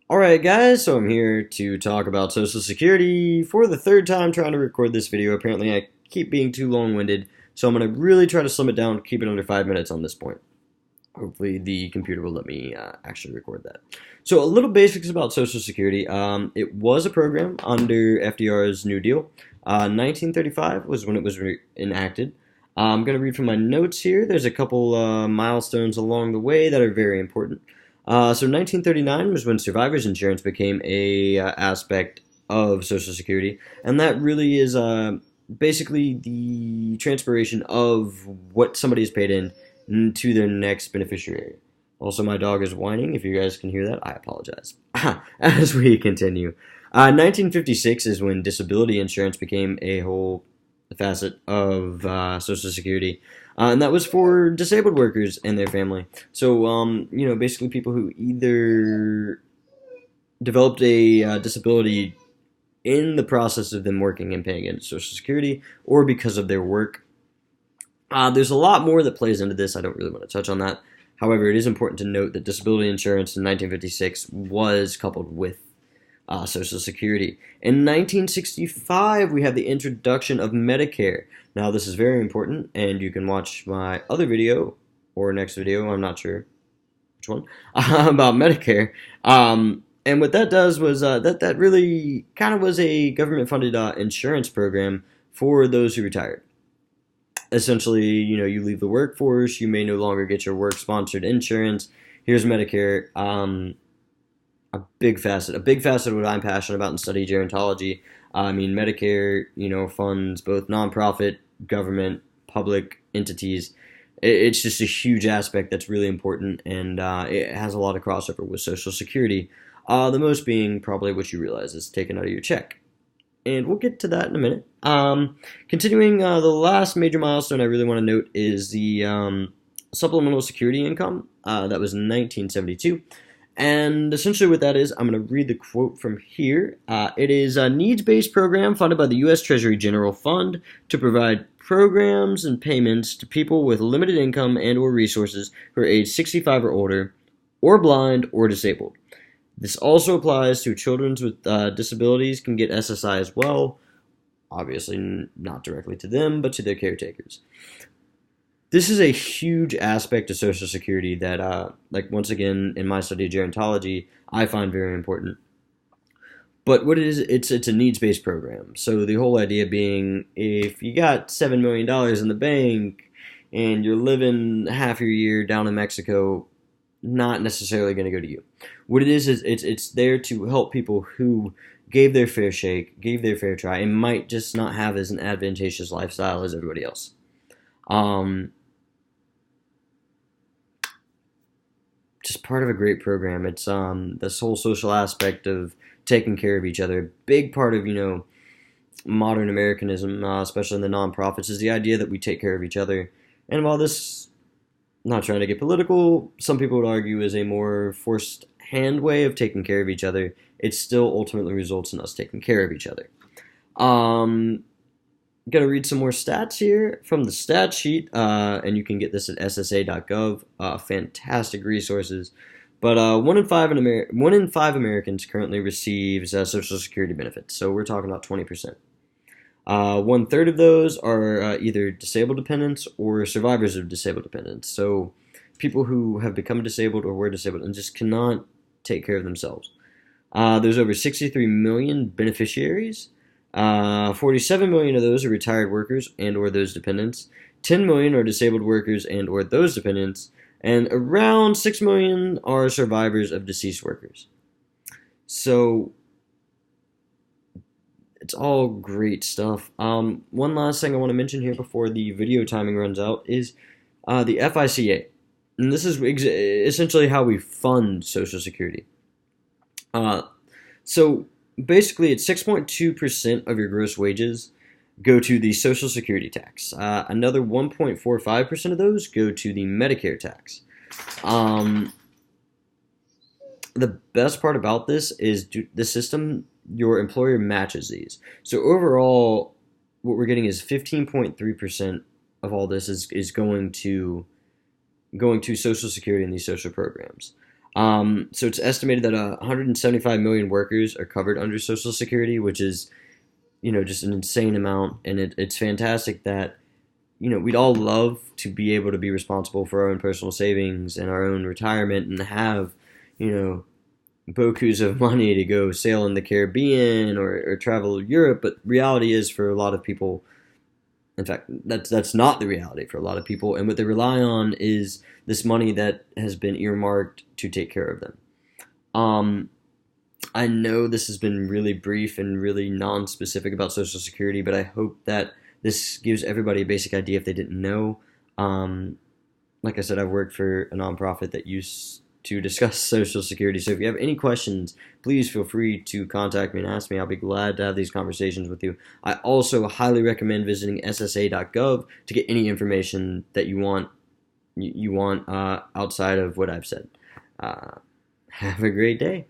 Alright guys, so I'm here to talk about Social Security for the third time trying to record this video. Apparently I keep being too long-winded, so I'm going to really try to slim it down, keep it under 5 minutes on this point. Hopefully the computer will let me actually record that. So a little basics about Social Security. It was a program under FDR's New Deal. 1935 was when it was enacted. I'm going to read from my notes here. There's a couple milestones along the way that are very important. So 1939 was when survivors insurance became a aspect of Social Security, and that really is basically the transpiration of what somebody has paid in to their next beneficiary. Also, my dog is whining. If you guys can hear that, I apologize. As we continue, 1956 is when disability insurance became a whole facet of Social Security. And that was for disabled workers and their family. So, basically people who either developed a disability in the process of them working and paying into Social Security or because of their work. There's a lot more that plays into this. I don't really want to touch on that. However, it is important to note that disability insurance in 1956 was coupled with Social Security. In 1965, we have the introduction of Medicare. Now, this is very important, and you can watch my other video, or next video, I'm not sure which one, about Medicare. And what that does was, that really kind of was a government-funded insurance program for those who retired. Essentially, you leave the workforce, you may no longer get your work-sponsored insurance. Here's Medicare. A big facet of what I'm passionate about and study gerontology. Medicare, funds both nonprofit, government, public entities. It's just a huge aspect that's really important, and it has a lot of crossover with Social Security. The most being probably what you realize is taken out of your check. And we'll get to that in a minute. Continuing, the last major milestone I really want to note is the supplemental security income. That was in 1972. And essentially what that is, I'm going to read the quote from here. It is a needs-based program funded by the U.S. Treasury General Fund to provide programs and payments to people with limited income and or resources who are age 65 or older, or blind or disabled. This also applies to children with disabilities can get SSI as well. Obviously not directly to them, but to their caretakers. This is a huge aspect of Social Security that, once again, in my study of gerontology, I find very important. But what it is, it's a needs-based program. So the whole idea being, if you got $7 million in the bank and you're living half your year down in Mexico, not necessarily going to go to you. What it is it's there to help people who gave their fair shake, gave their fair try, and might just not have as an advantageous lifestyle as everybody else. Just part of a great program. It's this whole social aspect of taking care of each other. A big part of modern Americanism, especially in the nonprofits, is the idea that we take care of each other. And while this, not trying to get political, some people would argue is a more forced hand way of taking care of each other, it still ultimately results in us taking care of each other. Going to read some more stats here from the stat sheet, and you can get this at ssa.gov. Fantastic resources. But 1 in 5 Americans currently receives Social Security benefits, so we're talking about 20%. 1/3 of those are either disabled dependents or survivors of disabled dependents. So people who have become disabled or were disabled and just cannot take care of themselves. There's over 63 million beneficiaries. 47 million of those are retired workers and or those dependents. 10 million are disabled workers and or those dependents. And around 6 million are survivors of deceased workers. So it's all great stuff. One last thing I want to mention here before the video timing runs out is the FICA. And this is essentially how we fund Social Security. So basically, it's 6.2% of your gross wages go to the Social Security tax. Another 1.45% of those go to the Medicare tax. The best part about this is the system, your employer matches these. So overall, what we're getting is 15.3% of all this is going to Social Security and these social programs. So it's estimated that 175 million workers are covered under Social Security, which is, just an insane amount. And it's fantastic that, we'd all love to be able to be responsible for our own personal savings and our own retirement and have, you know, bokus of money to go sail in the Caribbean or travel Europe. But reality is for a lot of people, in fact, that's not the reality for a lot of people. And what they rely on is this money that has been earmarked to take care of them. Um, I know this has been really brief and really non-specific about Social Security, but I hope that this gives everybody a basic idea if they didn't know. Um, like I said, I've worked for a nonprofit that used to discuss Social Security. So if you have any questions, please feel free to contact me and ask me. I'll be glad to have these conversations with you. I also highly recommend visiting ssa.gov to get any information that you want outside of what I've said. Have a great day.